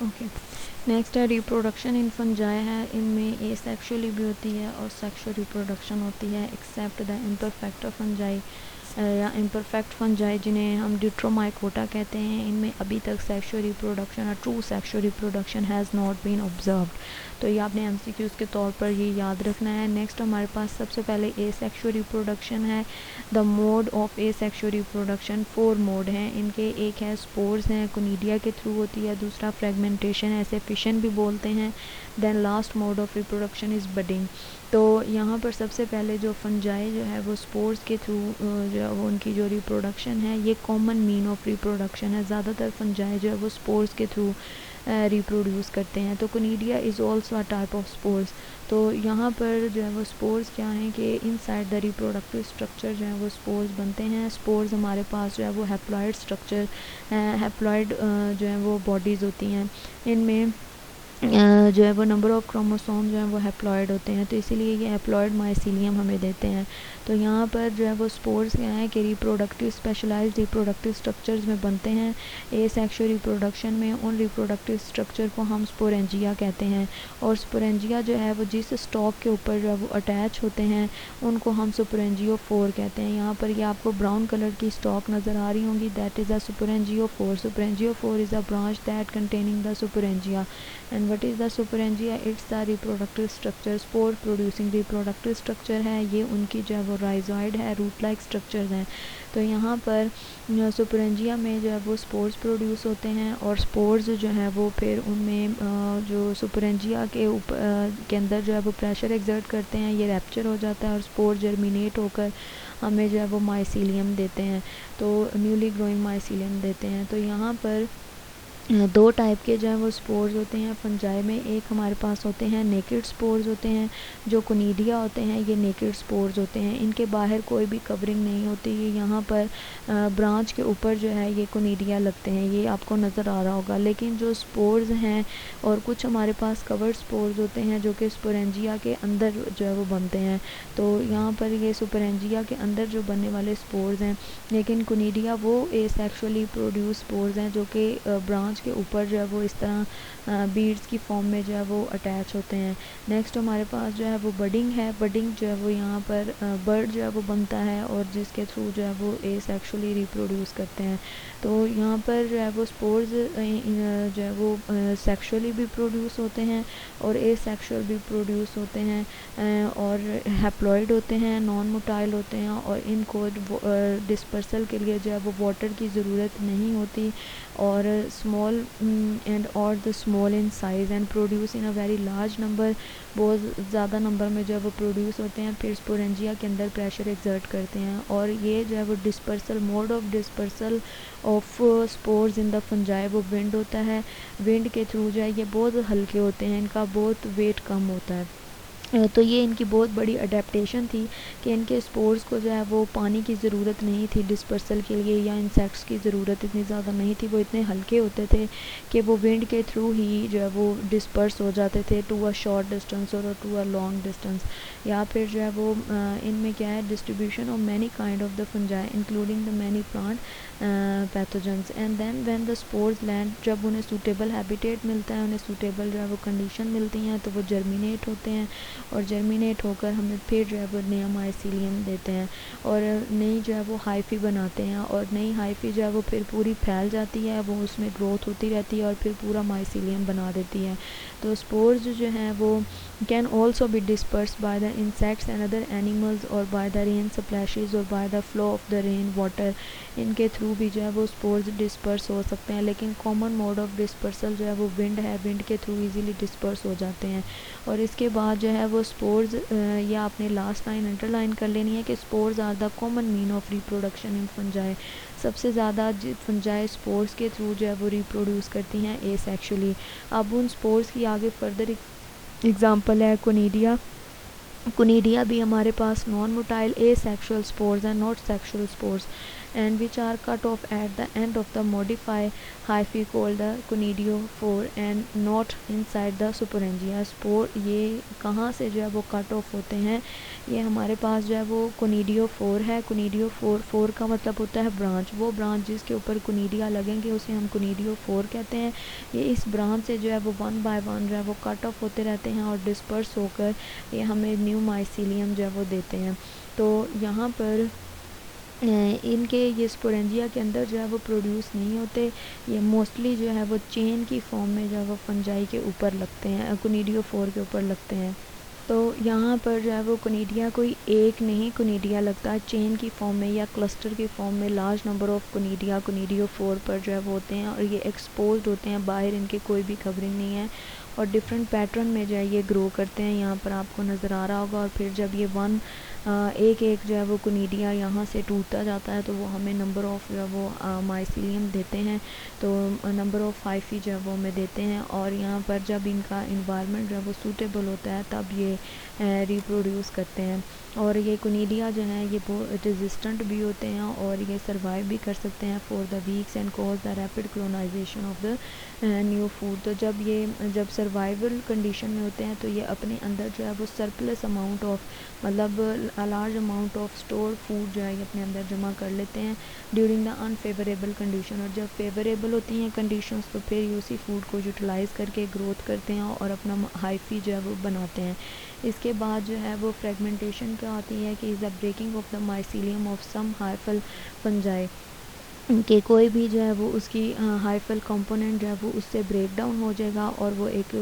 Okay, next है reproduction in fungi है। इनमें ए सेक्शुअली भी होती है और सेक्शुअल रिप्रोडक्शन होती है, एक्सेप्ट द इम्परफेक्ट फंजाई या इम्परफेक्ट फंजाई जिन्हें हम डिट्रोमाइकोटा कहते हैं। इनमें अभी तक सेक्शुअल रिप्रोडक्शन और true sexual reproduction has not been observed. तो ये आपने एमसीक्यूज़ के तौर पर ये याद रखना है। नेक्स्ट हमारे पास सबसे पहले ए सेक्शुअल रिप्रोडक्शन है। The mode of A sexual reproduction 4 mode हैं इनके। एक है स्पोर्स हैं, कोनिडिया के थ्रू होती है। दूसरा फ्रेगमेंटेशन, ऐसे फिशन भी बोलते हैं। Then last mode of reproduction is budding. तो यहाँ पर सबसे पहले जो फंजाई जो है वो स्पोर्स के थ्रू जो है वो उनकी जो रिप्रोडक्शन है, ये कॉमन मीन ऑफ रिप्रोडक्शन है। ज़्यादातर फंजाई जो है वो स्पोर्स के थ्रू रिप्रोड्यूस करते हैं। तो conidia is also a type of spores. तो यहाँ पर जो है वो स्पोर्स क्या हैं कि इनसाइड द रिप्रोडक्टिव स्ट्रक्चर जो है वो स्पोर्स बनते हैं। स्पोर्स हमारे पास जो है वो हैप्लॉइड स्ट्रक्चर, हैप्लॉइड जो है वो बॉडीज़ होती हैं। इनमें जो है वो नंबर ऑफ़ क्रोमोसोम जो है वो हैप्लॉइड होते हैं, तो इसीलिए ये हैप्लॉइड माइसीलियम हमें देते हैं। तो यहाँ पर जो है वो स्पोर्स क्या है कि रिप्रोडक्टिव स्पेशलाइज्ड रिप्रोडक्टिव स्ट्रक्चर्स में बनते हैं। ए सेक्शुअल रिप्रोडक्शन में उन रिप्रोडक्टिव स्ट्रक्चर को हम स्पोरेंजिया कहते हैं, और स्पोरेंजिया जो है वो जिस स्टॉक के ऊपर जो है वो अटैच होते हैं उनको हम स्पोरेंजियोफोर कहते हैं। यहाँ पर ये आपको ब्राउन कलर की स्टॉक नज़र आ रही होंगी, that is a sporangiophore. Sporangiophore is a branch that containing the sporangia. And what is the sporangia? It's the reproductive structure, spore producing reproductive structure है ये उनकी जो है वो राइजॉइड है, रूट लाइक स्ट्रक्चर्स हैं। तो यहाँ पर सुपरेंजिया में जो है वो स्पोर्स प्रोड्यूस होते हैं, और स्पोर्स जो है वो फिर उनमें जो सुपरेंजिया के ऊपर के अंदर जो है वो प्रेशर एक्सर्ट करते हैं, ये रैप्चर हो जाता है और स्पोर जर्मिनेट होकर हमें जो है वो माइसीलियम देते हैं, तो न्यूली ग्रोइंग माइसीलियम देते हैं। तो यहाँ पर दो टाइप के जो है वो स्पोर्स होते हैं फंजाई में। एक हमारे पास होते हैं नेकेड स्पोर्स होते हैं, जो कोनिडिया होते हैं ये नेकेड स्पोर्स होते हैं। इनके बाहर कोई भी कवरिंग नहीं होती, ये यहाँ पर ब्रांच के ऊपर जो है ये कोनिडिया लगते हैं, ये आपको नज़र आ रहा होगा। लेकिन जो स्पोर्स हैं और कुछ हमारे पास कवर्ड स्पोर्स होते हैं जो कि स्पोरेंजिया के अंदर जो है वो बनते हैं। तो यहाँ पर ये स्पोरेंजिया के अंदर जो बनने वाले स्पोर्स हैं, लेकिन कोनिडिया वो एसेक्सुअली प्रोड्यूस स्पोर्स हैं जो कि ब्रांच के ऊपर जो है वो इस तरह बीड्स की फॉर्म में जो है वो अटैच होते हैं। नेक्स्ट हमारे पास जो है वो बडिंग है। बडिंग जो है वो यहाँ पर बर्ड जो है वो बनता है और जिसके थ्रू जो है वो एसेक्सुअली रिप्रोड्यूस करते हैं। तो यहाँ पर जो है वो स्पोर्स जो है वो सेक्सुअली भी प्रोड्यूस होते हैं और एसेक्सुअल भी प्रोड्यूस होते हैं, और हैप्लॉइड होते हैं, नॉन मोटाइल होते हैं, और इनको डिस्पर्सल के लिए जो है वो वाटर की ज़रूरत नहीं होती, और स्मॉल एंड और the small in size and produce in a very large number, बहुत ज़्यादा नंबर में जो है वो प्रोड्यूस होते हैं, फिर स्पोरेंजिया के अंदर प्रेशर एक्सर्ट करते हैं, और ये जो है वो dispersal mode of dispersal of spores in the fungi वो विंड होता है। विंड के थ्रू जो है ये बहुत हल्के होते हैं, इनका बहुत वेट कम होता है। तो ये इनकी बहुत बड़ी अडेप्टेशन थी कि इनके स्पोर्स को जो है वो पानी की ज़रूरत नहीं थी डिस्पर्सल के लिए, या इंसेक्ट्स की ज़रूरत इतनी ज़्यादा नहीं थी। वो इतने हल्के होते थे कि वो विंड के थ्रू ही जो है वो डिस्पर्स हो जाते थे टू अ शॉर्ट डिस्टेंस और टू अ लॉन्ग डिस्टेंस। या फिर जो है वो इनमें क्या है, distribution of many kind of the fungi including the many plant pathogens. And then when the spores land, जब उन्हें सूटेबल हैबिटेट मिलता है, उन्हें सूटेबल जो है वो कंडीशन मिलती हैं, तो वो जर्मिनेट होते हैं, और जर्मिनेट होकर हमें फिर जो है वो नया माइसीलियम देते हैं, और नई जो है वो हाइफी बनाते हैं, और नई हाइफी जो है वो फिर पूरी फैल जाती है, वो उसमें ग्रोथ होती रहती है और फिर पूरा माइसीलियम बना देती है। तो स्पोर्स जो हैं वो can also be disperse by the insects and other animals, और बाय द रेन स्प्लैशेस, और by the flow of the rain water. इनके थ्रू भी जो है वो स्पोर्स डिस्पर्स हो सकते हैं, लेकिन कॉमन मोड ऑफ डिस्पर्सल जो है वो विंड है, विंड के थ्रू इजीली डिस्पर्स हो जाते हैं। और इसके बाद जो है वो स्पोर्स, या आपने लास्ट लाइन अंडरलाइन कर लेनी है कि spores are the common mean of reproduction in fungi. सबसे ज़्यादा फंजाई स्पोर्स के थ्रू जो है वो रिप्रोड्यूस करती हैं एसेक्सुअली। अब उन स्पोर्स की आगे फर्दर एग्जांपल है कोनिडिया। कोनिडिया भी हमारे पास नॉन मोटाइल ए सेक्शुअल स्पोर्स हैं, not sexual spores. and which are cut off at the end of the modify hyphae called the conidiophore and not inside the sporangia spore। ये कहाँ से जो है वो कट ऑफ होते हैं, ये हमारे पास जो है वो कोनिडियोफोर है। कोनिडियोफोर, फोर का मतलब होता है ब्रांच, वो ब्रांच जिसके ऊपर कोनिडिया लगेंगे उसे हम कोनिडियोफोर कहते हैं। ये इस ब्रांच से जो है वो वन बाय वन जो है वो कट ऑफ होते रहते हैं और डिस्पर्स होकर ये हमें न्यू माइसीलियम जो है वो देते हैं। तो यहाँ पर इनके ये स्पोरेंजिया के अंदर जो है वो प्रोड्यूस नहीं होते, ये मोस्टली जो है वो चेन की फॉर्म में जो है वो फंजाई के ऊपर लगते हैं, कोनिडियोफोर के ऊपर लगते हैं। तो यहाँ पर जो है वो कोनिडिया कोई एक नहीं कोनिडिया लगता है, चेन की फॉर्म में या क्लस्टर की फॉर्म में large number of conidia conidiophore पर जो है वो होते हैं और ये एक्सपोज्ड होते हैं, बाहर इनके कोई भी कवरिंग नहीं है और डिफरेंट पैटर्न में जो है ये ग्रो करते हैं। यहाँ पर आपको नज़र आ रहा होगा। और फिर जब ये एक एक जो है वो कोनिडिया यहाँ से टूटता जाता है तो वो हमें नंबर ऑफ़ जो है वो माइसीलियम देते हैं, तो नंबर ऑफ़ हाइफी जो है वो हमें देते हैं। और यहाँ पर जब इनका इन्वायरमेंट जो है वो सूटेबल होता है तब ये रिप्रोड्यूस करते हैं। और ये कोनिडिया जो हैं ये रेजिस्टेंट भी होते हैं और ये सर्वाइव भी कर सकते हैं for the weeks and cause the rapid colonisation of the new food. तो जब सर्वाइवल कंडीशन में होते हैं तो ये अपने अंदर जो है वो सरप्लस अमाउंट ऑफ मतलब large amount of store food जो है ये अपने अंदर जमा कर लेते हैं ड्यूरिंग द अनफेवरेबल कंडीशन। और जब फेवरेबल होती हैं कंडीशंस तो फिर उसी फूड को यूटिलाइज़ करके ग्रोथ करते हैं और अपना हाइफी जो है वो बनाते हैं। इसके बाद जो है वो फ्रेगमेंटेशन क्या आती है कि is the breaking of the mycelium of some hyphal fungi, कि कोई भी जो है वो उसकी हाइफल कंपोनेंट जो है वो उससे ब्रेक डाउन हो जाएगा और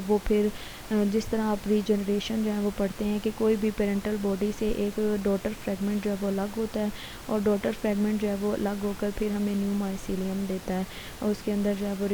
वो फिर जिस तरह आप रीजनरेशन जो है वो पढ़ते हैं कि कोई भी पेरेंटल बॉडी से एक डॉटर फ्रेगमेंट जो है वो अलग होता है और डॉटर फ्रेगमेंट जो है वो अलग होकर फिर हमें न्यू माइसीलियम देता है और उसके अंदर जो है वो